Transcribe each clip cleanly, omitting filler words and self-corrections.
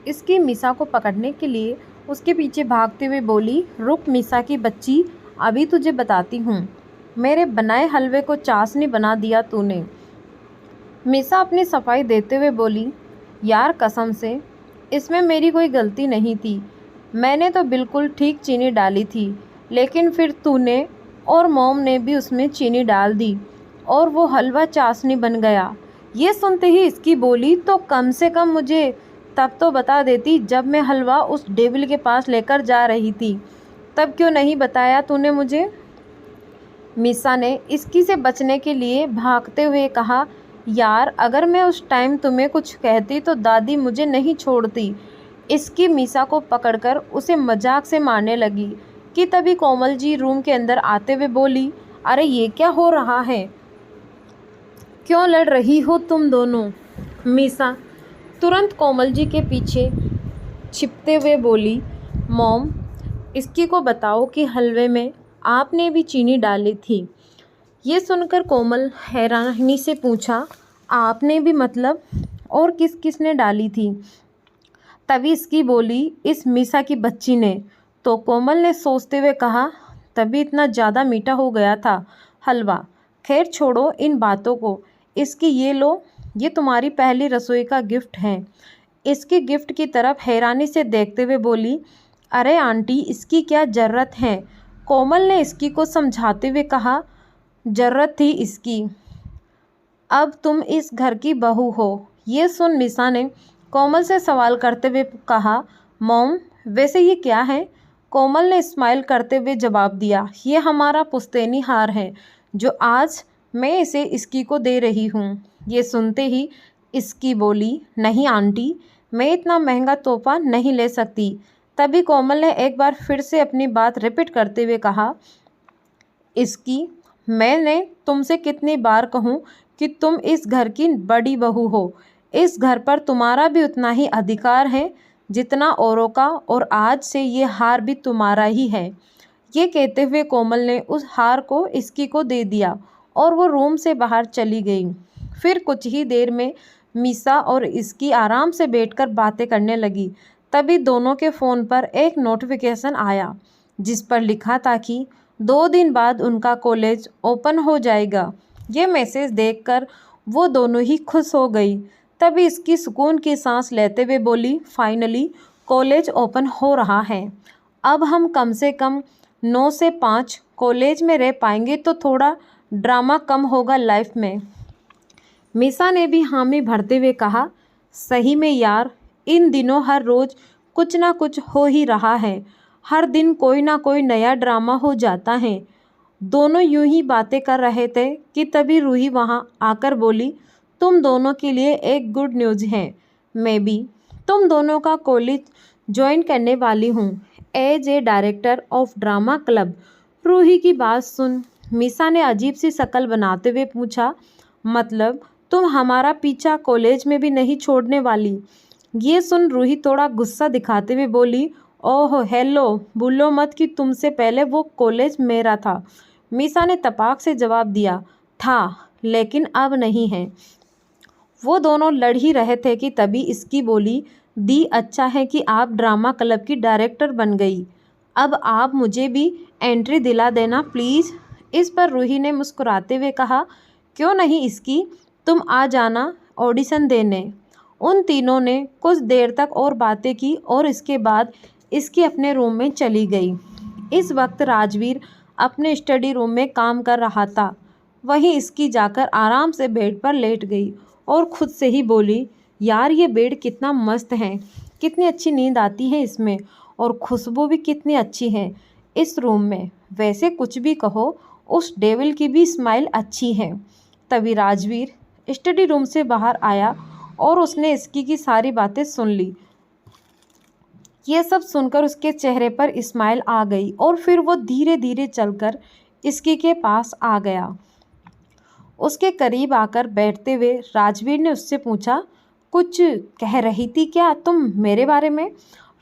इसकी मीसा को पकड़ने के लिए उसके पीछे भागते हुए बोली, रुक मीसा की बच्ची, अभी तुझे बताती हूँ। मेरे बनाए हलवे को चाशनी बना दिया तूने। मीसा अपनी सफाई देते हुए बोली, यार कसम से इसमें मेरी कोई गलती नहीं थी। मैंने तो बिल्कुल ठीक चीनी डाली थी, लेकिन फिर तूने और मॉम ने भी उसमें चीनी डाल दी और वो हलवा चाशनी बन गया। ये सुनते ही इसकी बोली, तो कम से कम मुझे तब तो बता देती जब मैं हलवा उस डेविल के पास लेकर जा रही थी। तब क्यों नहीं बताया तूने मुझे? मीसा ने इसकी से बचने के लिए भागते हुए कहा, यार अगर मैं उस टाइम तुम्हें कुछ कहती तो दादी मुझे नहीं छोड़ती। इसकी मीसा को पकड़कर उसे मजाक से मारने लगी कि तभी कोमल जी रूम के अंदर आते हुए बोली, अरे ये क्या हो रहा है, क्यों लड़ रही हो तुम दोनों? मीसा तुरंत कोमल जी के पीछे छिपते हुए बोली, मॉम इसकी को बताओ कि हलवे में आपने भी चीनी डाली थी। ये सुनकर कोमल हैरानी से पूछा, आपने भी मतलब? और किस किसने डाली थी? तभी इसकी बोली, इस मीसा की बच्ची ने। तो कोमल ने सोचते हुए कहा, तभी इतना ज़्यादा मीठा हो गया था हलवा। खैर छोड़ो इन बातों को, इसकी ये लो, ये तुम्हारी पहली रसोई का गिफ्ट है। इसकी गिफ्ट की तरफ हैरानी से देखते हुए बोली, अरे आंटी इसकी क्या ज़रूरत है? कोमल ने इसकी को समझाते हुए कहा, ज़रूरत थी इसकी, अब तुम इस घर की बहू हो। ये सुन मीसा ने कोमल से सवाल करते हुए कहा, मॉम वैसे ये क्या है? कोमल ने स्माइल करते हुए जवाब दिया, ये हमारा पुश्तैनी हार है जो आज मैं इसे इसकी को दे रही हूँ। ये सुनते ही इसकी बोली, नहीं आंटी मैं इतना महंगा तोहफा नहीं ले सकती। तभी कोमल ने एक बार फिर से अपनी बात रिपीट करते हुए कहा, इसकी मैंने तुमसे कितनी बार कहूँ कि तुम इस घर की बड़ी बहू हो। इस घर पर तुम्हारा भी उतना ही अधिकार है जितना औरों का, और आज से ये हार भी तुम्हारा ही है। ये कहते हुए कोमल ने उस हार को इसकी को दे दिया और वो रूम से बाहर चली गई। फिर कुछ ही देर में मीसा और इसकी आराम से बैठकर बातें करने लगी। तभी दोनों के फ़ोन पर एक नोटिफिकेशन आया जिस पर लिखा था कि 2 दिन बाद उनका कॉलेज ओपन हो जाएगा। ये मैसेज देखकर वो दोनों ही खुश हो गई। तभी इसकी सुकून की सांस लेते हुए बोली, फाइनली कॉलेज ओपन हो रहा है। अब हम कम से कम 9 से 5 कॉलेज में रह पाएंगे तो थोड़ा ड्रामा कम होगा लाइफ में। मीसा ने भी हामी भरते हुए कहा, सही में यार इन दिनों हर रोज़ कुछ ना कुछ हो ही रहा है। हर दिन कोई ना कोई नया ड्रामा हो जाता है। दोनों यूं ही बातें कर रहे थे कि तभी रूही वहां आकर बोली, तुम दोनों के लिए एक गुड न्यूज़ है। मैं भी तुम दोनों का कॉलेज ज्वाइन करने वाली हूँ as a director of drama club. Ruhi की बात सुन मीसा ने अजीब सी शक्ल बनाते हुए पूछा, मतलब तुम हमारा पीछा कॉलेज में भी नहीं छोड़ने वाली? ये सुन रूही थोड़ा गुस्सा दिखाते हुए बोली, ओह हेलो, भूलो मत कि तुमसे पहले वो कॉलेज मेरा था। मीसा ने तपाक से जवाब दिया, था लेकिन अब नहीं है। वो दोनों लड़ ही रहे थे कि तभी इसकी बोली, दी अच्छा है कि आप ड्रामा क्लब की डायरेक्टर बन गई। अब आप मुझे भी एंट्री दिला देना प्लीज़। इस पर रूही ने मुस्कुराते हुए कहा, क्यों नहीं इसकी, तुम आ जाना ऑडिशन देने। उन तीनों ने कुछ देर तक और बातें की और इसके बाद इसकी अपने रूम में चली गई। इस वक्त राजवीर अपने स्टडी रूम में काम कर रहा था। वहीं इसकी जाकर आराम से बेड पर लेट गई और खुद से ही बोली, यार ये बेड कितना मस्त है, कितनी अच्छी नींद आती है इसमें, और खुशबू भी कितनी अच्छी है इस रूम में। वैसे कुछ भी कहो, उस डेविल की भी स्माइल अच्छी है। तभी राजवीर स्टडी रूम से बाहर आया और उसने इसकी की सारी बातें सुन ली। ये सब सुनकर उसके चेहरे पर स्माइल आ गई और फिर वो धीरे धीरे चलकर इसकी के पास आ गया। उसके करीब आकर बैठते हुए राजवीर ने उससे पूछा, कुछ कह रही थी क्या तुम मेरे बारे में?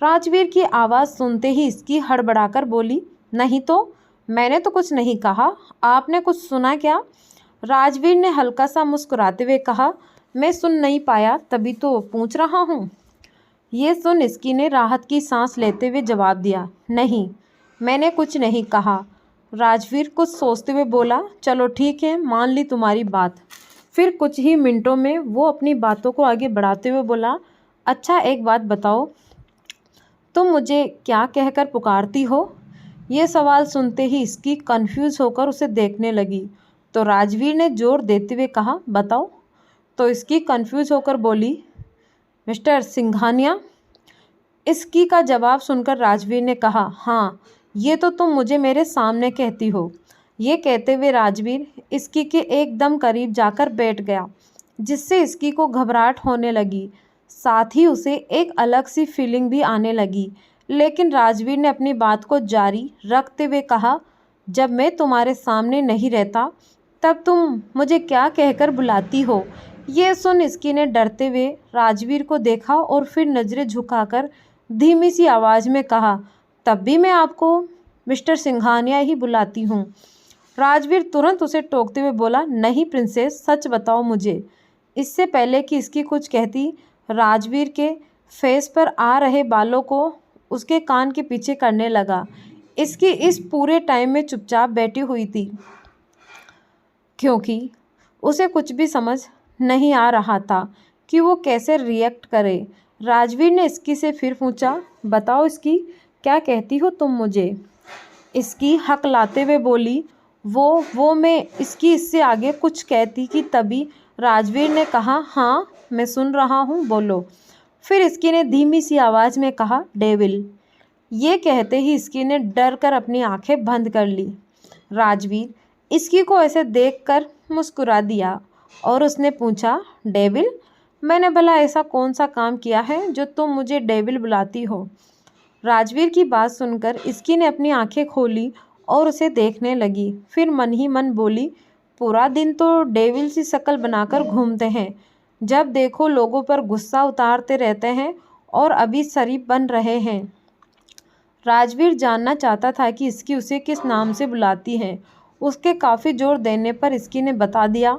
राजवीर की आवाज़ सुनते ही इसकी हड़बड़ाकर बोली, नहीं तो मैंने तो कुछ नहीं कहा, आपने कुछ सुना क्या? राजवीर ने हल्का सा मुस्कुराते हुए कहा, मैं सुन नहीं पाया तभी तो पूछ रहा हूँ। ये सुन इसकी ने राहत की सांस लेते हुए जवाब दिया, नहीं, मैंने कुछ नहीं कहा। राजवीर कुछ सोचते हुए बोला, चलो ठीक है, मान ली तुम्हारी बात। फिर कुछ ही मिनटों में वो अपनी बातों को आगे बढ़ाते हुए बोला, अच्छा एक बात बताओ, तुम मुझे क्या कहकर पुकारती हो? ये सवाल सुनते ही इसकी कंफ्यूज होकर उसे देखने लगी। तो राजवीर ने जोर देते हुए कहा, बताओ। तो इसकी कंफ्यूज होकर बोली, मिस्टर सिंघानिया। इसकी का जवाब सुनकर राजवीर ने कहा, हाँ, ये तो तुम मुझे मेरे सामने कहती हो। ये कहते हुए राजवीर इसकी के एकदम करीब जाकर बैठ गया, जिससे इसकी को घबराहट होने लगी। साथ ही उसे एक अलग सी फीलिंग भी आने लगी। लेकिन राजवीर ने अपनी बात को जारी रखते हुए कहा, जब मैं तुम्हारे सामने नहीं रहता तब तुम मुझे क्या कहकर बुलाती हो? ये सुन इसकी ने डरते हुए राजवीर को देखा और फिर नज़रें झुकाकर धीमी सी आवाज़ में कहा, तब भी मैं आपको मिस्टर सिंघानिया ही बुलाती हूँ। राजवीर तुरंत उसे टोकते हुए बोला, नहीं प्रिंसेस, सच बताओ मुझे। इससे पहले कि इसकी कुछ कहती, राजवीर के फेस पर आ रहे बालों को उसके कान के पीछे करने लगा। इसकी इस पूरे टाइम में चुपचाप बैठी हुई थी, क्योंकि उसे कुछ भी समझ नहीं आ रहा था कि वो कैसे रिएक्ट करे। राजवीर ने इसकी से फिर पूछा, बताओ इसकी, क्या कहती हो तुम मुझे? इसकी हकलाते हुए बोली, वो मैं इसकी इससे आगे कुछ कहती कि तभी राजवीर ने कहा, हाँ मैं सुन रहा हूँ, बोलो। फिर इसकी ने धीमी सी आवाज़ में कहा, डेविल। ये कहते ही इसकी ने डर कर अपनी आंखें बंद कर ली। राजवीर इसकी को ऐसे देखकर मुस्कुरा दिया और उसने पूछा, डेविल? मैंने भला ऐसा कौन सा काम किया है जो तुम मुझे डेविल बुलाती हो? राजवीर की बात सुनकर इसकी ने अपनी आंखें खोली और उसे देखने लगी। फिर मन ही मन बोली, पूरा दिन तो डेविल सी शक्ल बनाकर घूमते हैं, जब देखो लोगों पर गुस्सा उतारते रहते हैं और अभी शरीफ बन रहे हैं। राजवीर जानना चाहता था कि इसकी उसे किस नाम से बुलाती है। उसके काफ़ी जोर देने पर इसकी ने बता दिया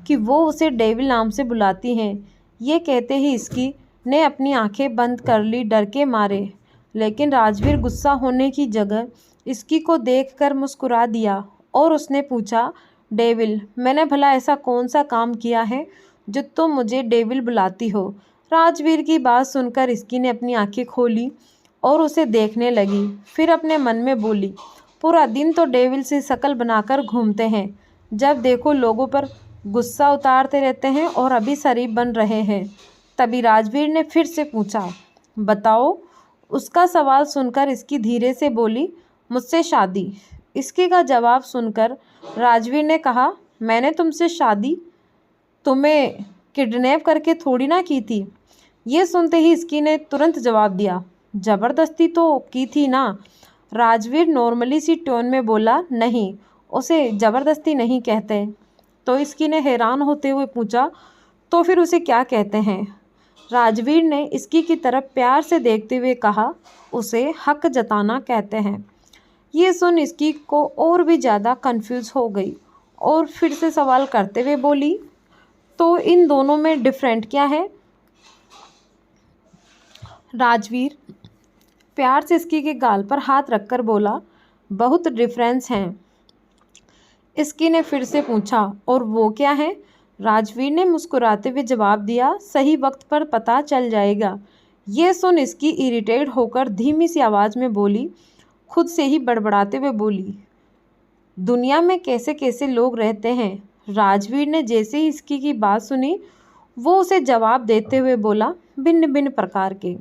कि वो उसे डेविल नाम से बुलाती हैं। ये कहते ही इसकी ने अपनी आंखें बंद कर ली डर के मारे। लेकिन राजवीर गुस्सा होने की जगह इसकी को देखकर मुस्कुरा दिया और उसने पूछा, डेविल, मैंने भला ऐसा कौन सा काम किया है जो तुम मुझे डेविल बुलाती हो? राजवीर की बात सुनकर इसकी ने अपनी आंखें खोली और उसे देखने लगी। फिर अपने मन में बोली, पूरा दिन तो डेविल से शक्ल बनाकर घूमते हैं, जब देखो लोगों पर गुस्सा उतारते रहते हैं और अभी शरीफ बन रहे हैं। तभी राजवीर ने फिर से पूछा, बताओ। उसका सवाल सुनकर इसकी धीरे से बोली, मुझसे शादी। इसके का जवाब सुनकर राजवीर ने कहा, मैंने तुमसे शादी तुम्हें किडनैप करके थोड़ी ना की थी। ये सुनते ही इसकी ने तुरंत जवाब दिया, ज़बरदस्ती तो की थी ना। राजवीर नॉर्मली सी टोन में बोला, नहीं, उसे ज़बरदस्ती नहीं कहते। तो इसकी ने हैरान होते हुए पूछा, तो फिर उसे क्या कहते हैं? राजवीर ने इसकी की तरफ प्यार से देखते हुए कहा, उसे हक जताना कहते हैं। ये सुन इसकी को और भी ज़्यादा कंफ्यूज हो गई और फिर से सवाल करते हुए बोली, तो इन दोनों में डिफरेंट क्या है? राजवीर प्यार से इसकी के गाल पर हाथ रखकर बोला, बहुत डिफरेंस हैं। इसकी ने फिर से पूछा, और वो क्या है? राजवीर ने मुस्कुराते हुए जवाब दिया, सही वक्त पर पता चल जाएगा। ये सुन इसकी इरिटेट होकर धीमी सी आवाज़ में बोली, खुद से ही बड़बड़ाते हुए बोली, दुनिया में कैसे कैसे लोग रहते हैं। राजवीर ने जैसे ही इसकी की बात सुनी, वो उसे जवाब देते हुए बोला, भिन्न भिन्न प्रकार के।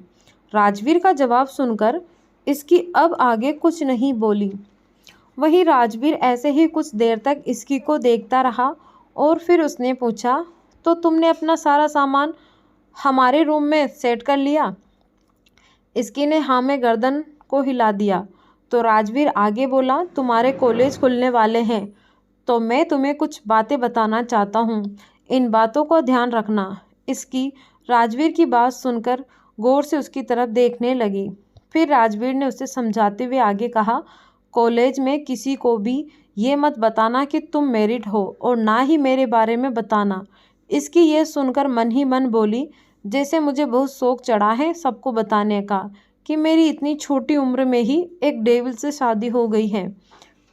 राजवीर का जवाब सुनकर इसकी अब आगे कुछ नहीं बोली। वही राजवीर ऐसे ही कुछ देर तक इसकी को देखता रहा और फिर उसने पूछा, तो तुमने अपना सारा सामान हमारे रूम में सेट कर लिया? इसकी ने हाँ में गर्दन को हिला दिया। तो राजवीर आगे बोला, तुम्हारे कॉलेज खुलने वाले हैं, तो मैं तुम्हें कुछ बातें बताना चाहता हूँ, इन बातों को ध्यान रखना। इसकी राजवीर की बात सुनकर गौर से उसकी तरफ देखने लगी। फिर राजवीर ने उसे समझाते हुए आगे कहा, कॉलेज में किसी को भी ये मत बताना कि तुम मैरिड हो और ना ही मेरे बारे में बताना। इसकी ये सुनकर मन ही मन बोली, जैसे मुझे बहुत शौक चढ़ा है सबको बताने का कि मेरी इतनी छोटी उम्र में ही एक डेविल से शादी हो गई है।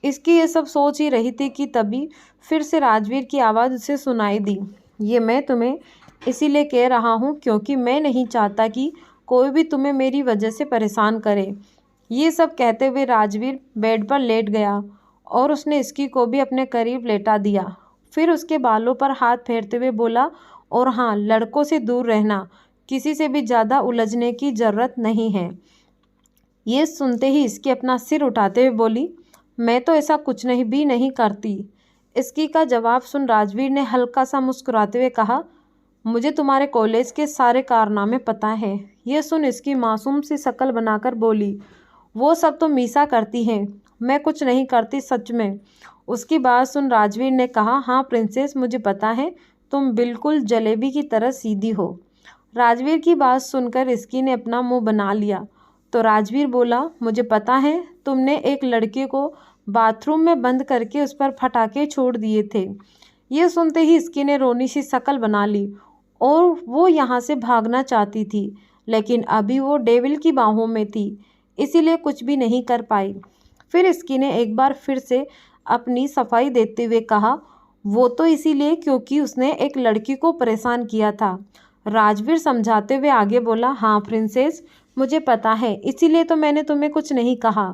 इसकी ये सब सोच ही रही थी कि तभी फिर से राजवीर की आवाज़ उसे सुनाई दी। ये मैं तुम्हें इसीलिए कह रहा हूँ क्योंकि मैं नहीं चाहता कि कोई भी तुम्हें मेरी वजह से परेशान करे। ये सब कहते हुए राजवीर बेड पर लेट गया और उसने इसकी को भी अपने करीब लेटा दिया। फिर उसके बालों पर हाथ फेरते हुए बोला, और हाँ, लड़कों से दूर रहना, किसी से भी ज़्यादा उलझने की ज़रूरत नहीं है। ये सुनते ही इसकी अपना सिर उठाते हुए बोली, मैं तो ऐसा कुछ नहीं भी नहीं करती। इसकी का जवाब सुन राजवीर ने हल्का सा मुस्कुराते हुए कहा, मुझे तुम्हारे कॉलेज के सारे कारनामे पता है। ये सुन इसकी मासूम सी शक्ल बनाकर बोली, वो सब तो मीसा करती है, मैं कुछ नहीं करती सच में। उसकी बात सुन राजवीर ने कहा, हाँ प्रिंसेस, मुझे पता है तुम बिल्कुल जलेबी की तरह सीधी हो। राजवीर की बात सुनकर इसकी ने अपना मुंह बना लिया तो राजवीर बोला, मुझे पता है तुमने एक लड़के को बाथरूम में बंद करके उस पर फटाके छोड़ दिए थे। ये सुनते ही इसकी ने रोनी सी शक्ल बना ली और वो यहाँ से भागना चाहती थी, लेकिन अभी वो डेविल की बाहों में थी, इसीलिए कुछ भी नहीं कर पाई। फिर इसकी ने एक बार फिर से अपनी सफाई देते हुए कहा, वो तो इसीलिए क्योंकि उसने एक लड़की को परेशान किया था। राजवीर समझाते हुए आगे बोला, हाँ प्रिंसेस, मुझे पता है, इसीलिए तो मैंने तुम्हें कुछ नहीं कहा।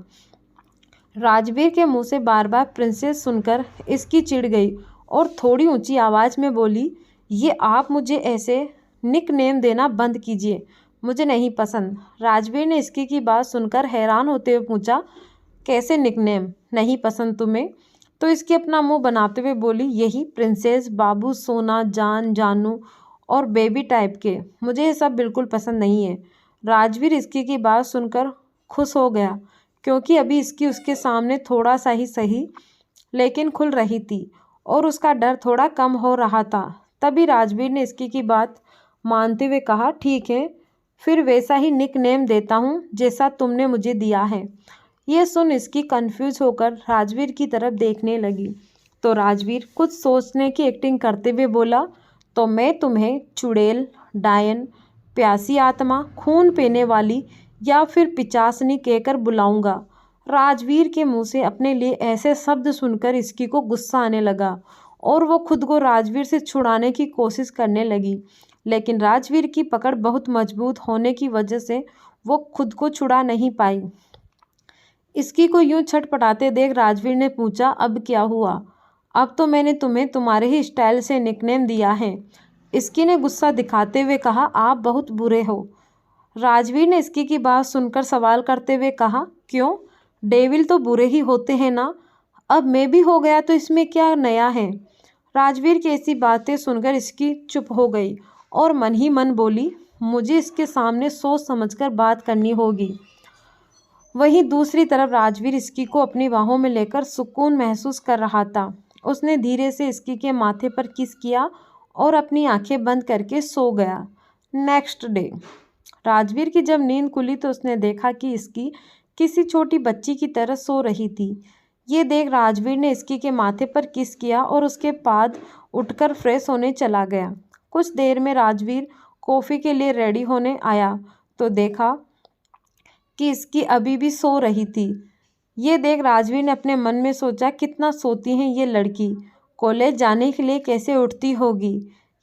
राजवीर के मुंह से बार बार प्रिंसेस सुनकर इसकी चिढ़ गई और थोड़ी ऊंची आवाज़ में बोली, ये आप मुझे ऐसे निक नेम देना बंद कीजिए, मुझे नहीं पसंद। राजवीर ने इसकी की बात सुनकर हैरान होते हुए पूछा, कैसे निक नेम नहीं पसंद तुम्हें? तो इसकी अपना मुंह बनाते हुए बोली, यही प्रिंसेस, बाबू, सोना, जान, जानू और बेबी टाइप के, मुझे ये सब बिल्कुल पसंद नहीं है। राजवीर इसकी की बात सुनकर खुश हो गया क्योंकि अभी इसकी उसके सामने थोड़ा सा ही सही लेकिन खुल रही थी और उसका डर थोड़ा कम हो रहा था। तभी राजवीर ने इसकी की बात मानते हुए कहा, ठीक है, फिर वैसा ही निक नेम देता हूँ जैसा तुमने मुझे दिया है। ये सुन इसकी कंफ्यूज होकर राजवीर की तरफ देखने लगी तो राजवीर कुछ सोचने की एक्टिंग करते हुए बोला, तो मैं तुम्हें चुड़ैल, डायन, प्यासी आत्मा, खून पीने वाली या फिर पिचासनी कहकर बुलाऊंगा। राजवीर के मुंह से अपने लिए ऐसे शब्द सुनकर इसकी को गुस्सा आने लगा और वो खुद को राजवीर से छुड़ाने की कोशिश करने लगी, लेकिन राजवीर की पकड़ बहुत मजबूत होने की वजह से वो खुद को छुड़ा नहीं पाई। इसकी को यूं छटपटाते देख राजवीर ने पूछा, अब क्या हुआ? अब तो मैंने तुम्हें तुम्हारे ही स्टाइल से निकनेम दिया है। इसकी ने गुस्सा दिखाते हुए कहा, आप बहुत बुरे हो। राजवीर ने इसकी की बात सुनकर सवाल करते हुए कहा, क्यों? डेविल तो बुरे ही होते हैं ना, अब मैं भी हो गया तो इसमें क्या नया है? राजवीर की ऐसी बातें सुनकर इसकी चुप हो गई और मन ही मन बोली, मुझे इसके सामने सोच समझकर बात करनी होगी। वहीं दूसरी तरफ राजवीर इसकी को अपनी बाहों में लेकर सुकून महसूस कर रहा था। उसने धीरे से इसकी के माथे पर किस किया और अपनी आंखें बंद करके सो गया। नेक्स्ट डे राजवीर की जब नींद खुली तो उसने देखा कि इसकी किसी छोटी बच्ची की तरह सो रही थी। ये देख राजवीर ने इसकी के माथे पर किस किया और उसके बाद उठकर फ्रेश होने चला गया। कुछ देर में राजवीर कॉफ़ी के लिए रेडी होने आया तो देखा कि इसकी अभी भी सो रही थी। ये देख राजवीर ने अपने मन में सोचा, कितना सोती है ये लड़की, कॉलेज जाने के लिए कैसे उठती होगी।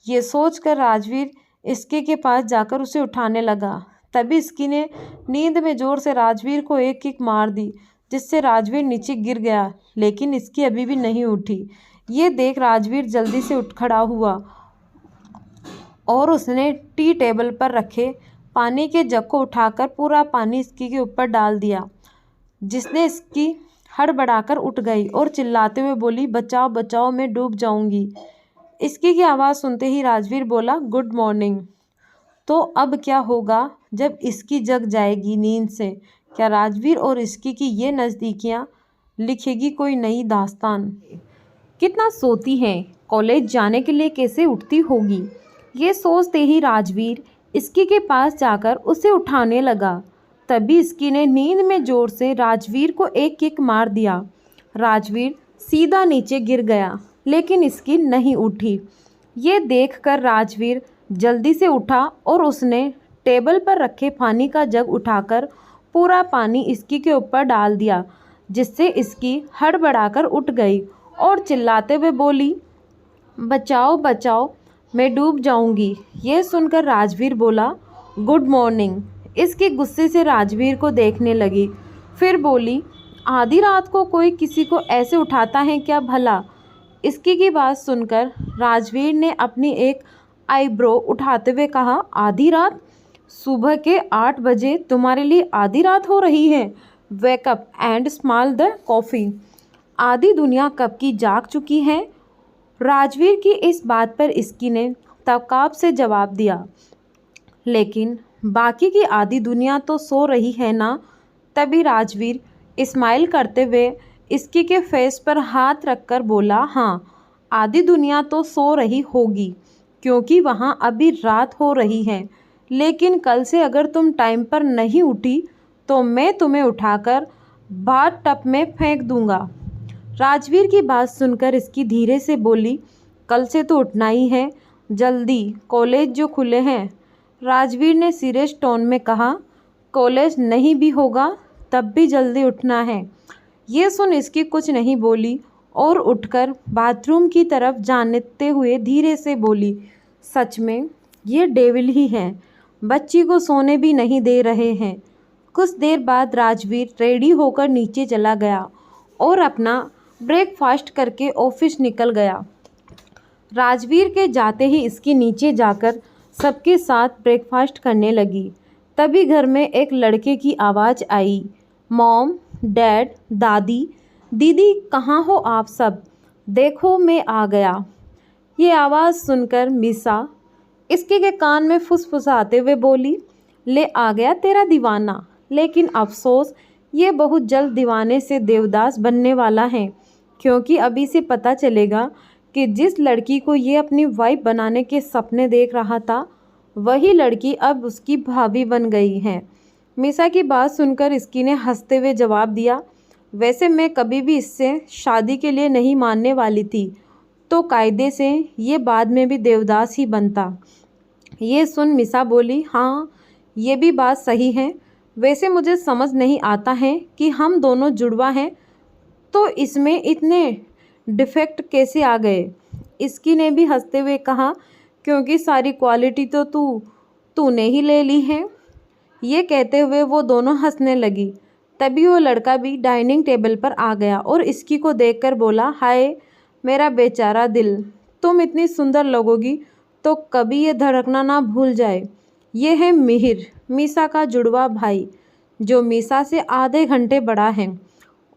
ये सोचकर राजवीर इसके के पास जाकर उसे उठाने लगा। तभी इसकी ने नींद में ज़ोर से राजवीर को एक किक मार दी जिससे राजवीर नीचे गिर गया, लेकिन इसकी अभी भी नहीं उठी। ये देख राजवीर जल्दी से उठ खड़ा हुआ और उसने टी टेबल पर रखे पानी के जग को उठाकर पूरा पानी इसकी के ऊपर डाल दिया, जिसने इसकी हड़बड़ाकर उठ गई और चिल्लाते हुए बोली, बचाओ बचाओ, मैं डूब जाऊंगी। इसकी की आवाज़ सुनते ही राजवीर बोला, गुड मॉर्निंग। तो अब क्या होगा जब इसकी जग जाएगी नींद से? क्या राजवीर और इसकी की ये नज़दीकियाँ लिखेगी कोई नई दास्तान? कितना सोती है, कॉलेज जाने के लिए कैसे उठती होगी? ये सोचते ही राजवीर इसकी के पास जाकर उसे उठाने लगा। तभी इसकी ने नींद में ज़ोर से राजवीर को एक किक मार दिया। राजवीर सीधा नीचे गिर गया, लेकिन इसकी नहीं उठी। ये देखकर राजवीर जल्दी से उठा और उसने टेबल पर रखे पानी का जग उठाकर पूरा पानी इसकी के ऊपर डाल दिया, जिससे इसकी हड़बड़ाकर उठ गई और चिल्लाते हुए बोली, बचाओ बचाओ, मैं डूब जाऊंगी। ये सुनकर राजवीर बोला, गुड मॉर्निंग। इसके गुस्से से राजवीर को देखने लगी, फिर बोली, आधी रात को कोई किसी को ऐसे उठाता है क्या भला? इसकी की बात सुनकर राजवीर ने अपनी एक आईब्रो उठाते हुए कहा, आधी रात? सुबह के 8 बजे तुम्हारे लिए आधी रात हो रही है? Wake up and small the coffee. आधी दुनिया कब की जाग चुकी है। राजवीर की इस बात पर इसकी ने तकाब से जवाब दिया, लेकिन बाकी की आधी दुनिया तो सो रही है ना। तभी राजवीर स्माइल करते हुए इसकी के फेस पर हाथ रखकर बोला, हाँ, आधी दुनिया तो सो रही होगी क्योंकि वहाँ अभी रात हो रही है, लेकिन कल से अगर तुम टाइम पर नहीं उठी तो मैं तुम्हें उठाकर बाथ टब में फेंक दूंगा। राजवीर की बात सुनकर इसकी धीरे से बोली, कल से तो उठना ही है, जल्दी, कॉलेज जो खुले हैं। राजवीर ने सीरियस टोन में कहा, कॉलेज नहीं भी होगा तब भी जल्दी उठना है। ये सुन इसकी कुछ नहीं बोली और उठकर बाथरूम की तरफ जाते हुए धीरे से बोली, सच में ये डेविल ही हैं, बच्ची को सोने भी नहीं दे रहे हैं। कुछ देर बाद राजवीर रेडी होकर नीचे चला गया और अपना ब्रेकफास्ट करके ऑफिस निकल गया। राजवीर के जाते ही इसकी नीचे जाकर सबके साथ ब्रेकफास्ट करने लगी। तभी घर में एक लड़के की आवाज़ आई, मॉम, डैड, दादी, दीदी, कहाँ हो आप सब? देखो मैं आ गया। ये आवाज़ सुनकर मिसा इसके के कान में फुसफुसाते हुए बोली, ले आ गया तेरा दीवाना, लेकिन अफसोस ये बहुत जल्द दीवाने से देवदास बनने वाला है, क्योंकि अभी से पता चलेगा कि जिस लड़की को ये अपनी वाइफ बनाने के सपने देख रहा था, वही लड़की अब उसकी भाभी बन गई है। मिसा की बात सुनकर इसकी ने हंसते हुए जवाब दिया, वैसे मैं कभी भी इससे शादी के लिए नहीं मानने वाली थी, तो कायदे से ये बाद में भी देवदास ही बनता। ये सुन मिसा बोली, हाँ, ये भी बात सही है। वैसे मुझे समझ नहीं आता है कि हम दोनों जुड़वा हैं तो इसमें इतने डिफेक्ट कैसे आ गए। इसकी ने भी हंसते हुए कहा, क्योंकि सारी क्वालिटी तो तूने ही ले ली है। ये कहते हुए वो दोनों हंसने लगी। तभी वो लड़का भी डाइनिंग टेबल पर आ गया और इसकी को देखकर बोला, हाय मेरा बेचारा दिल, तुम इतनी सुंदर लगोगी तो कभी ये धड़कना ना भूल जाए। ये है मिहिर, मीसा का जुड़वा भाई, जो मीसा से आधे घंटे बड़ा है।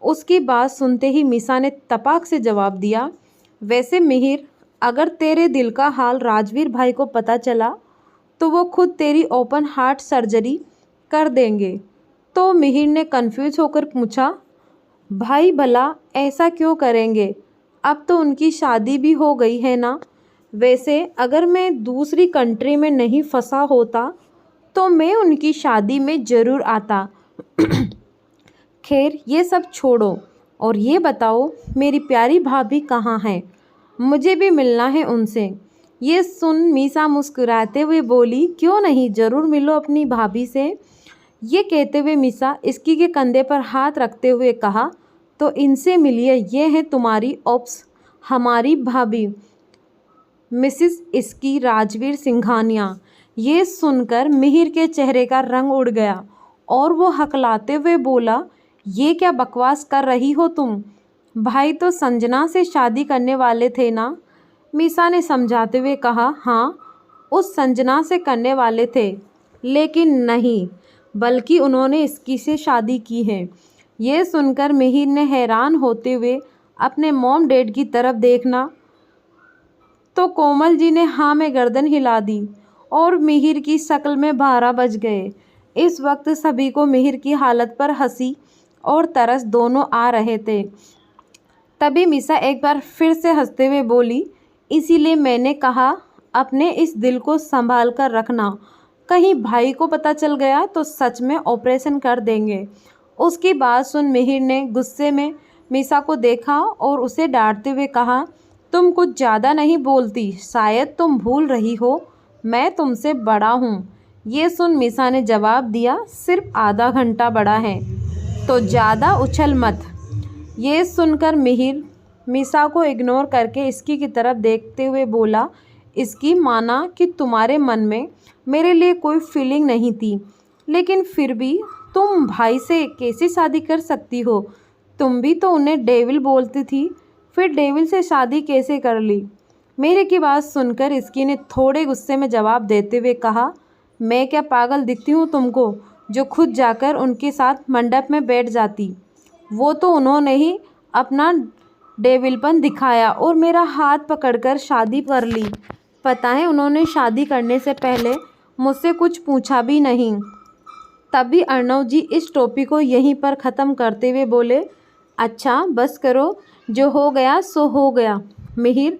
उसकी बात सुनते ही मीसा ने तपाक से जवाब दिया, वैसे मिहिर, अगर तेरे दिल का हाल राजवीर भाई को पता चला तो वो खुद तेरी ओपन हार्ट सर्जरी कर देंगे। तो मिहिर ने कंफ्यूज होकर पूछा, भाई भला ऐसा क्यों करेंगे? अब तो उनकी शादी भी हो गई है ना। वैसे अगर मैं दूसरी कंट्री में नहीं फंसा होता तो मैं उनकी शादी में ज़रूर आता। खैर ये सब छोड़ो और ये बताओ मेरी प्यारी भाभी कहाँ है? मुझे भी मिलना है उनसे। ये सुन मीसा मुस्कुराते हुए बोली, क्यों नहीं, ज़रूर मिलो अपनी भाभी से। ये कहते हुए मीसा इसकी के कंधे पर हाथ रखते हुए कहा, तो इनसे मिलिए, ये है तुम्हारी ओप्स, हमारी भाभी मिसिस इसकी राजवीर सिंघानिया। ये सुनकर मिहिर के चेहरे का रंग उड़ गया और वो हकलाते हुए बोला, ये क्या बकवास कर रही हो तुम? भाई तो संजना से शादी करने वाले थे ना? मीसा ने समझाते हुए कहा, हाँ, उस संजना से करने वाले थे, लेकिन नहीं, बल्कि उन्होंने इसकी से शादी की है। ये सुनकर मिहिर ने हैरान होते हुए अपने मॉम डैड की तरफ देखना तो कोमल जी ने हाँ में गर्दन हिला दी और मिहिर की शक्ल में भारा बच गए। इस वक्त सभी को मिहिर की हालत पर हंसी और तरस दोनों आ रहे थे। तभी मीसा एक बार फिर से हंसते हुए बोली, इसीलिए मैंने कहा अपने इस दिल को संभाल कर रखना, कहीं भाई को पता चल गया तो सच में ऑपरेशन कर देंगे। उसकी बात सुन मिहिर ने गुस्से में मीसा को देखा और उसे डांटते हुए कहा, तुम कुछ ज़्यादा नहीं बोलती, शायद तुम भूल रही हो मैं तुमसे बड़ा हूँ। ये सुन मीसा ने जवाब दिया, सिर्फ आधा घंटा बड़ा है, तो ज़्यादा उछल मत। ये सुनकर मिहिर मीसा को इग्नोर करके इसकी की तरफ देखते हुए बोला, इसकी माना कि तुम्हारे मन में मेरे लिए कोई फीलिंग नहीं थी, लेकिन फिर भी तुम भाई से कैसे शादी कर सकती हो? तुम भी तो उन्हें डेविल बोलती थी, फिर डेविल से शादी कैसे कर ली? मेरे की बात सुनकर इसकी ने थोड़े गुस्से में जवाब देते हुए कहा, मैं क्या पागल दिखती हूँ तुमको, जो खुद जाकर उनके साथ मंडप में बैठ जाती? वो तो उन्होंने ही अपना डेविलपन दिखाया और मेरा हाथ पकड़कर शादी कर ली। पता है उन्होंने शादी करने से पहले मुझसे कुछ पूछा भी नहीं। तभी अर्णव जी इस टॉपिक को यहीं पर ख़त्म करते हुए बोले, अच्छा बस करो, जो हो गया सो हो गया। मिहिर,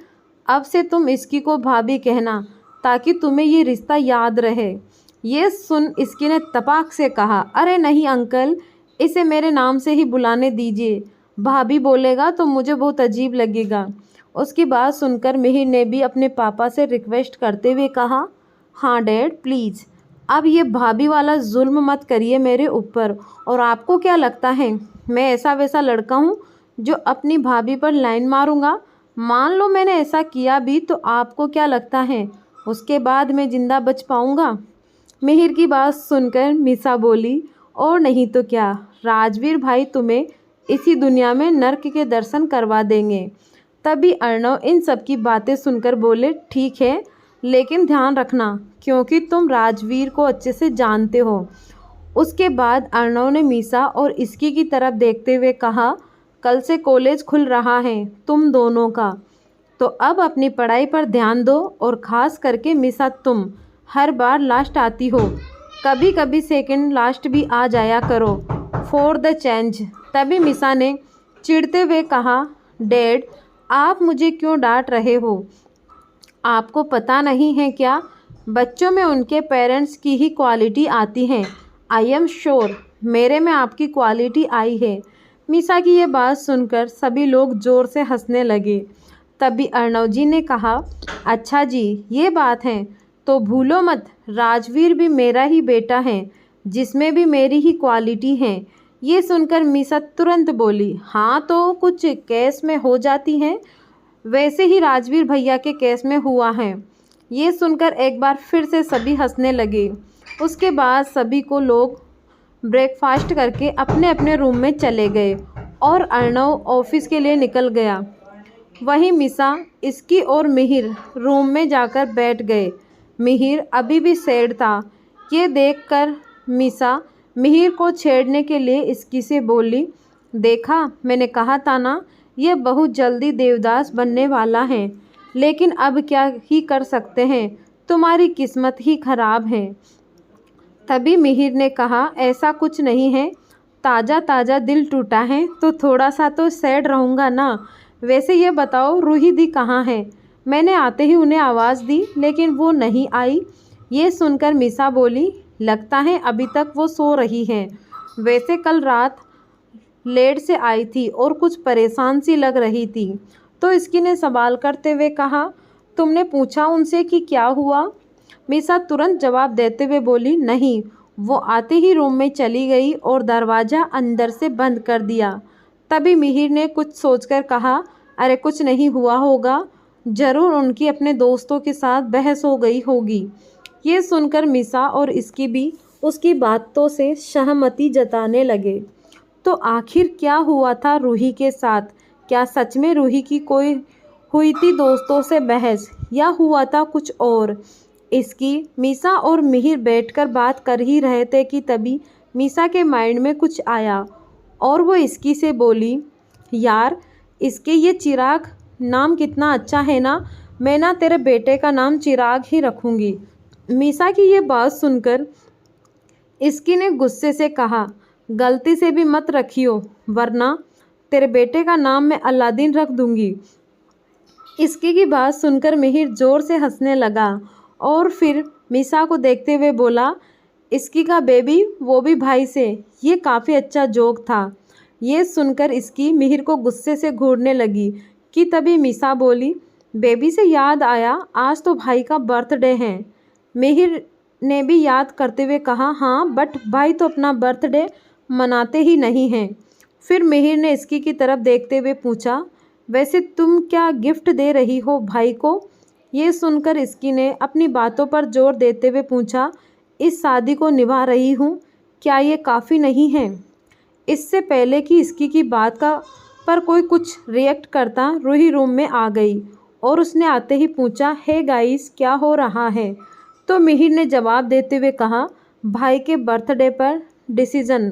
अब से तुम इसकी को भाभी कहना, ताकि तुम्हें ये रिश्ता याद रहे। ये सुन इसकी ने तपाक से कहा, अरे नहीं अंकल, इसे मेरे नाम से ही बुलाने दीजिए, भाभी बोलेगा तो मुझे बहुत अजीब लगेगा। उसकी बात सुनकर मिहिर ने भी अपने पापा से रिक्वेस्ट करते हुए कहा, हाँ डैड प्लीज़, अब ये भाभी वाला जुल्म मत करिए मेरे ऊपर। और आपको क्या लगता है मैं ऐसा वैसा लड़का हूँ जो अपनी भाभी पर लाइन मारूंगा? मान लो मैंने ऐसा किया भी तो आपको क्या लगता है उसके बाद मैं ज़िंदा बच पाऊँगा? मिहिर की बात सुनकर मीसा बोली, और नहीं तो क्या, राजवीर भाई तुम्हें इसी दुनिया में नर्क के दर्शन करवा देंगे। तभी अर्णव इन सब की बातें सुनकर बोले, ठीक है, लेकिन ध्यान रखना क्योंकि तुम राजवीर को अच्छे से जानते हो। उसके बाद अर्णव ने मीसा और इसकी की तरफ देखते हुए कहा, कल से कॉलेज खुल रहा है तुम दोनों का, तो अब अपनी पढ़ाई पर ध्यान दो। और ख़ास करके मीसा, तुम हर बार लास्ट आती हो, कभी कभी सेकंड लास्ट भी आ जाया करो, फॉर द चेंज। तभी मीसा ने चिढ़ते हुए कहा, डैड आप मुझे क्यों डांट रहे हो? आपको पता नहीं है क्या, बच्चों में उनके पेरेंट्स की ही क्वालिटी आती है। आई एम श्योर मेरे में आपकी क्वालिटी आई है। मीसा की ये बात सुनकर सभी लोग ज़ोर से हंसने लगे। तभी अर्णव जी ने कहा, अच्छा जी ये बात है, तो भूलो मत राजवीर भी मेरा ही बेटा है, जिसमें भी मेरी ही क्वालिटी है। ये सुनकर मीसा तुरंत बोली, हाँ तो कुछ केस में हो जाती हैं, वैसे ही राजवीर भैया के केस में हुआ है। ये सुनकर एक बार फिर से सभी हंसने लगे। उसके बाद सभी को लोग ब्रेकफास्ट करके अपने अपने रूम में चले गए और अर्णव ऑफिस के लिए निकल गया। वहीं मीसा, इसकी और मिहिर रूम में जाकर बैठ गए। मिहिर अभी भी सैड था। ये देखकर मीसा मिहिर को छेड़ने के लिए इसकी से बोली, देखा मैंने कहा था ना, ये बहुत जल्दी देवदास बनने वाला है, लेकिन अब क्या ही कर सकते हैं, तुम्हारी किस्मत ही खराब है। तभी मिहिर ने कहा, ऐसा कुछ नहीं है, ताज़ा ताज़ा दिल टूटा है तो थोड़ा सा तो सैड रहूँगा ना। वैसे ये बताओ रूही दी कहाँ है? मैंने आते ही उन्हें आवाज़ दी लेकिन वो नहीं आई। ये सुनकर मीसा बोली, लगता है अभी तक वो सो रही है। वैसे कल रात लेट से आई थी और कुछ परेशान सी लग रही थी। तो इसकी ने सवाल करते हुए कहा, तुमने पूछा उनसे कि क्या हुआ? मीसा तुरंत जवाब देते हुए बोली, नहीं, वो आते ही रूम में चली गई और दरवाज़ा अंदर से बंद कर दिया। तभी मिहिर ने कुछ सोचकर कहा, अरे कुछ नहीं हुआ होगा, ज़रूर उनकी अपने दोस्तों के साथ बहस हो गई होगी। ये सुनकर मीसा और इसकी भी उसकी बातों से सहमति जताने लगे। तो आखिर क्या हुआ था रूही के साथ? क्या सच में रूही की कोई हुई थी दोस्तों से बहस, या हुआ था कुछ और? इसकी मीसा और मिहिर बैठकर बात कर ही रहे थे कि तभी मीसा के माइंड में कुछ आया और वो इसकी से बोली, यार इसके ये चिराग नाम कितना अच्छा है ना, मैं ना तेरे बेटे का नाम चिराग ही रखूँगी। मीसा की ये बात सुनकर इसकी ने गुस्से से कहा, गलती से भी मत रखियो, वरना तेरे बेटे का नाम मैं अलादीन रख दूँगी। इसकी की बात सुनकर मिहिर ज़ोर से हंसने लगा और फिर मीसा को देखते हुए बोला, इसकी का बेबी, वो भी भाई से, ये काफ़ी अच्छा जोक था। ये सुनकर इसकी मिहिर को गुस्से से घूरने लगी कि तभी मीसा बोली, बेबी से याद आया, आज तो भाई का बर्थडे है, मिहिर ने भी याद करते हुए कहा, हाँ बट भाई तो अपना बर्थडे मनाते ही नहीं हैं। फिर मिहिर ने इसकी की तरफ देखते हुए पूछा, वैसे तुम क्या गिफ्ट दे रही हो भाई को? ये सुनकर इसकी ने अपनी बातों पर जोर देते हुए पूछा, इस शादी को निभा रही हूँ, क्या ये काफ़ी नहीं है? इससे पहले कि इसकी की बात का पर कोई कुछ रिएक्ट करता, रूही रूम में आ गई और उसने आते ही पूछा, हे गाइस क्या हो रहा है? तो मिहिर ने जवाब देते हुए कहा, भाई के बर्थडे पर डिसीजन।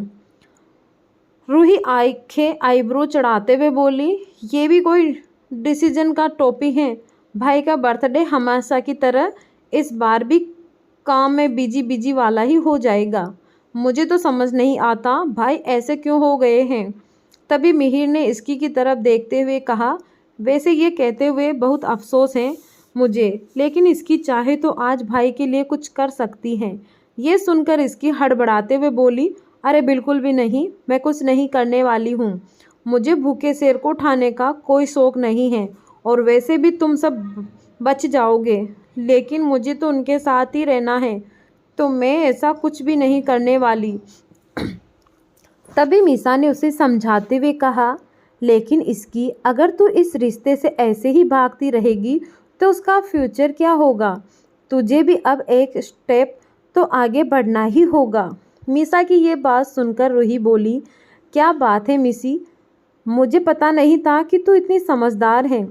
रूही आंखें आईब्रो चढ़ाते हुए बोली, ये भी कोई डिसीजन का टॉपिक है? भाई का बर्थडे हमेशा की तरह इस बार भी काम में बिजी बिजी वाला ही हो जाएगा। मुझे तो समझ नहीं आता भाई ऐसे क्यों हो गए हैं। तभी मिहिर ने इसकी की तरफ देखते हुए कहा, वैसे ये कहते हुए बहुत अफसोस है मुझे, लेकिन इसकी चाहे तो आज भाई के लिए कुछ कर सकती हैं। ये सुनकर इसकी हड़बड़ाते हुए बोली, अरे बिल्कुल भी नहीं, मैं कुछ नहीं करने वाली हूँ। मुझे भूखे शेर को उठाने का कोई शौक़ नहीं है और वैसे भी तुम सब बच जाओगे, लेकिन मुझे तो उनके साथ ही रहना है, तो मैं ऐसा कुछ भी नहीं करने वाली। तभी मीसा ने उसे समझाते हुए कहा, लेकिन इसकी अगर तू इस रिश्ते से ऐसे ही भागती रहेगी तो उसका फ्यूचर क्या होगा? तुझे भी अब एक स्टेप तो आगे बढ़ना ही होगा। मीसा की ये बात सुनकर रूही बोली, क्या बात है मिसी, मुझे पता नहीं था कि तू इतनी समझदार है।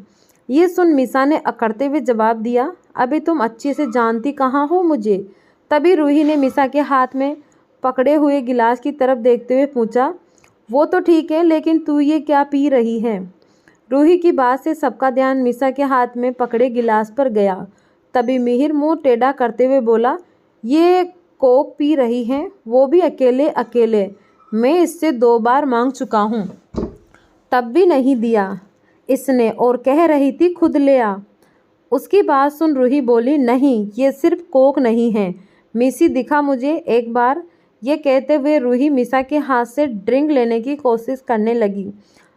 ये सुन मीसा ने अकड़ते हुए जवाब दिया, अभी तुम अच्छे से जानती कहाँ हो मुझे। तभी रूही ने मीसा के हाथ में पकड़े हुए गिलास की तरफ देखते हुए पूछा, वो तो ठीक है, लेकिन तू ये क्या पी रही है? रूही की बात से सबका ध्यान मीसा के हाथ में पकड़े गिलास पर गया। तभी मिहिर मुंह टेढ़ा करते हुए बोला, ये कोक पी रही हैं, वो भी अकेले अकेले। मैं इससे 2 बार मांग चुका हूँ, तब भी नहीं दिया इसने, और कह रही थी खुद ले आ। उसकी बात सुन रूही बोली, नहीं ये सिर्फ कोक नहीं है मिसी, दिखा मुझे एक बार। ये कहते हुए रूही मीसा के हाथ से ड्रिंक लेने की कोशिश करने लगी,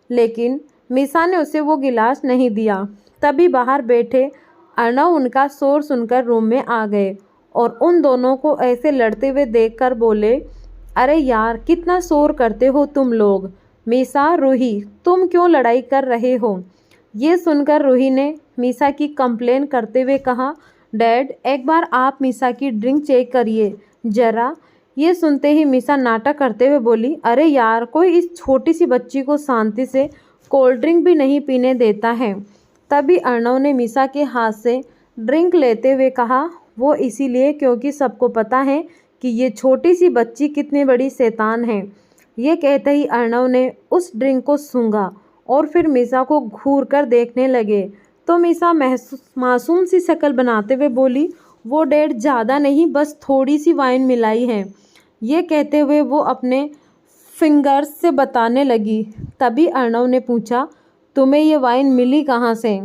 लेकिन मीसा ने उसे वो गिलास नहीं दिया। तभी बाहर बैठे अर्णव उनका शोर सुनकर रूम में आ गए और उन दोनों को ऐसे लड़ते हुए देखकर बोले, अरे यार कितना शोर करते हो तुम लोग। मीसा, रूही, तुम क्यों लड़ाई कर रहे हो? ये सुनकर रूही ने मीसा की कंप्लेन करते हुए कहा, डैड एक बार आप मीसा की ड्रिंक चेक करिए ज़रा। ये सुनते ही मीसा नाटक करते हुए बोली, अरे यार कोई इस छोटी सी बच्ची को शांति से कोल्ड ड्रिंक भी नहीं पीने देता है। तभी अर्णव ने मीसा के हाथ से ड्रिंक लेते हुए कहा, वो इसीलिए क्योंकि सबको पता है कि ये छोटी सी बच्ची कितनी बड़ी शैतान है। ये कहते ही अर्णव ने उस ड्रिंक को सूंघा और फिर मीसा को घूर कर देखने लगे। तो मीसा मासूम सी शक्ल बनाते हुए बोली, वो डैड ज़्यादा नहीं, बस थोड़ी सी वाइन मिलाई है। ये कहते हुए वो अपने फिंगर्स से बताने लगी। तभी अर्णव ने पूछा, तुम्हें ये वाइन मिली कहाँ से?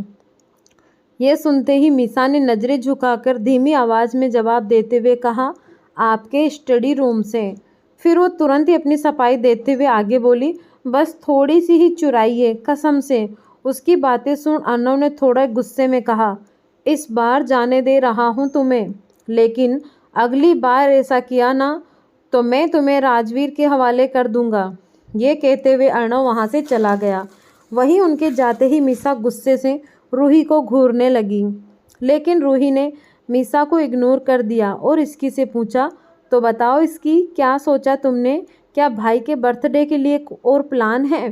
ये सुनते ही मीसा ने नज़रें झुकाकर धीमी आवाज़ में जवाब देते हुए कहा, आपके स्टडी रूम से। फिर वो तुरंत ही अपनी सफाई देते हुए आगे बोली, बस थोड़ी सी ही चुराई है कसम से। उसकी बातें सुन अर्णव ने थोड़ा गुस्से में कहा, इस बार जाने दे रहा हूँ तुम्हें, लेकिन अगली बार ऐसा किया ना तो मैं तुम्हें राजवीर के हवाले कर दूंगा। ये कहते हुए अर्णव वहाँ से चला गया। वहीं उनके जाते ही मीसा गुस्से से रूही को घूरने लगी, लेकिन रूही ने मीसा को इग्नोर कर दिया और इसकी से पूछा, तो बताओ इसकी क्या सोचा तुमने? क्या भाई के बर्थडे के लिए और प्लान है?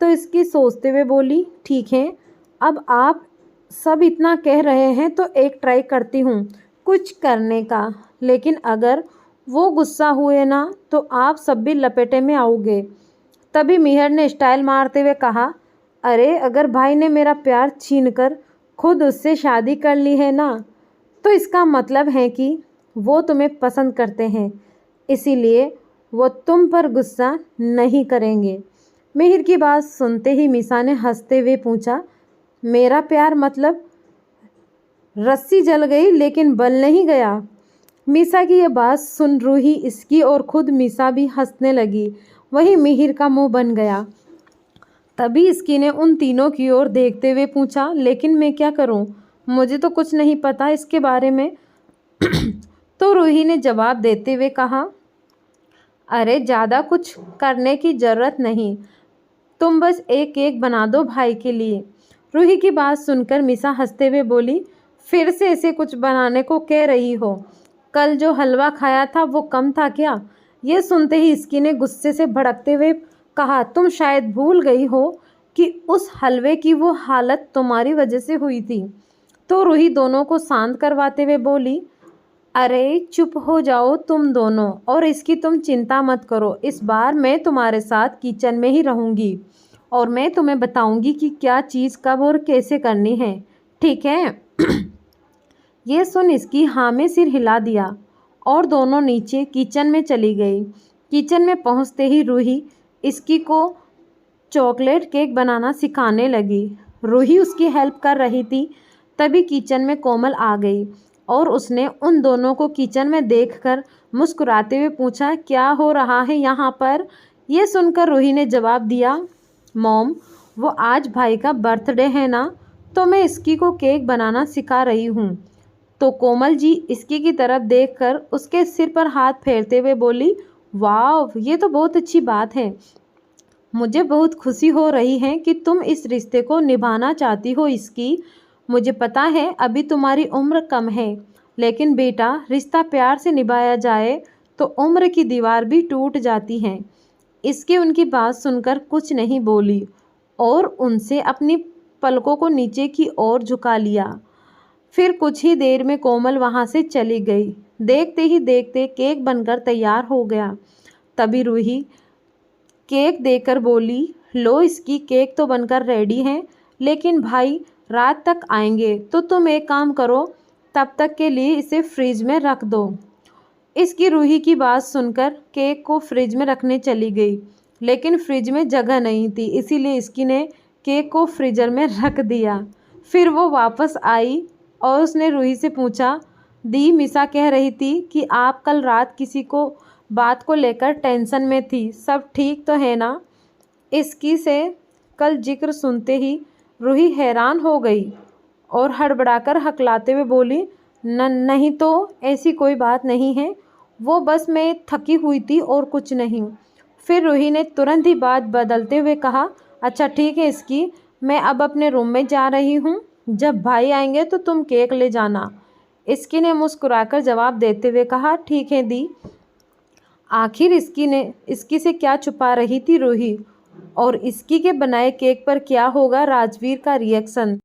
तो इसकी सोचते हुए बोली, ठीक है अब आप सब इतना कह रहे हैं तो एक ट्राई करती हूँ कुछ करने का, लेकिन अगर वो गुस्सा हुए ना तो आप सब भी लपेटे में आओगे। तभी मिहिर ने स्टाइल मारते हुए कहा, अरे अगर भाई ने मेरा प्यार छीनकर खुद उससे शादी कर ली है ना, तो इसका मतलब है कि वो तुम्हें पसंद करते हैं, इसीलिए वो तुम पर गुस्सा नहीं करेंगे। मिहिर की बात सुनते ही मीसा ने हंसते हुए पूछा, मेरा प्यार मतलब? रस्सी जल गई लेकिन बल नहीं गया। मीसा की यह बात सुन रूही, इसकी और खुद मीसा भी हंसने लगी। वहीं मिहिर का मुंह बन गया। तभी इसकी ने उन तीनों की ओर देखते हुए पूछा, लेकिन मैं क्या करूं? मुझे तो कुछ नहीं पता इसके बारे में। तो रूही ने जवाब देते हुए कहा, अरे ज़्यादा कुछ करने की ज़रूरत नहीं, तुम बस एक केक बना दो भाई के लिए। रूही की बात सुनकर मिसा हंसते हुए बोली, फिर से ऐसे कुछ बनाने को कह रही हो? कल जो हलवा खाया था वो कम था क्या? ये सुनते ही इसकी ने गुस्से से भड़कते हुए कहा, तुम शायद भूल गई हो कि उस हलवे की वो हालत तुम्हारी वजह से हुई थी। तो रूही दोनों को शांत करवाते हुए बोली, अरे चुप हो जाओ तुम दोनों, और इसकी तुम चिंता मत करो। इस बार मैं तुम्हारे साथ किचन में ही रहूँगी और मैं तुम्हें बताऊँगी कि क्या चीज़ कब और कैसे करनी है, ठीक है? ये सुन इसकी हाँ में सिर हिला दिया और दोनों नीचे किचन में चली गई। किचन में पहुँचते ही रूही इसकी को चॉकलेट केक बनाना सिखाने लगी। रूही उसकी हेल्प कर रही थी। तभी किचन में कोमल आ गई और उसने उन दोनों को किचन में देखकर मुस्कुराते हुए पूछा, क्या हो रहा है यहाँ पर? ये सुनकर रूही ने जवाब दिया, मॉम, वो आज भाई का बर्थडे है ना, तो मैं इसकी को केक बनाना सिखा रही हूँ। तो कोमल जी इसकी की तरफ देखकर उसके सिर पर हाथ फेरते हुए बोली, वाह, ये तो बहुत अच्छी बात है। मुझे बहुत खुशी हो रही है कि तुम इस रिश्ते को निभाना चाहती हो इसकी। मुझे पता है अभी तुम्हारी उम्र कम है, लेकिन बेटा रिश्ता प्यार से निभाया जाए तो उम्र की दीवार भी टूट जाती है। इसकी उनकी बात सुनकर कुछ नहीं बोली और उनसे अपनी पलकों को नीचे की ओर झुका लिया। फिर कुछ ही देर में कोमल वहाँ से चली गई। देखते ही देखते केक बनकर तैयार हो गया। तभी रूही केक देकर बोली, लो इसकी केक तो बनकर रेडी है, लेकिन भाई रात तक आएंगे तो तुम एक काम करो, तब तक के लिए इसे फ्रिज में रख दो। इसकी रूही की बात सुनकर केक को फ्रिज में रखने चली गई, लेकिन फ्रिज में जगह नहीं थी, इसीलिए इसकी ने केक को फ्रीजर में रख दिया। फिर वो वापस आई और उसने रूही से पूछा, दी मिसा कह रही थी कि आप कल रात किसी को बात को लेकर टेंशन में थी, सब ठीक तो है ना? इसकी से कल जिक्र सुनते ही रूही हैरान हो गई और हड़बड़ाकर हकलाते हुए बोली, नहीं तो ऐसी कोई बात नहीं है, वो बस मैं थकी हुई थी और कुछ नहीं। फिर रूही ने तुरंत ही बात बदलते हुए कहा, अच्छा ठीक है इसकी, मैं अब अपने रूम में जा रही हूँ, जब भाई आएंगे तो तुम केक ले जाना। इसकी ने मुस्कुराकर जवाब देते हुए कहा, ठीक है दी। आखिर इसकी से क्या छुपा रही थी रूही, और इसकी के बनाए केक पर क्या होगा राजवीर का रिएक्शन?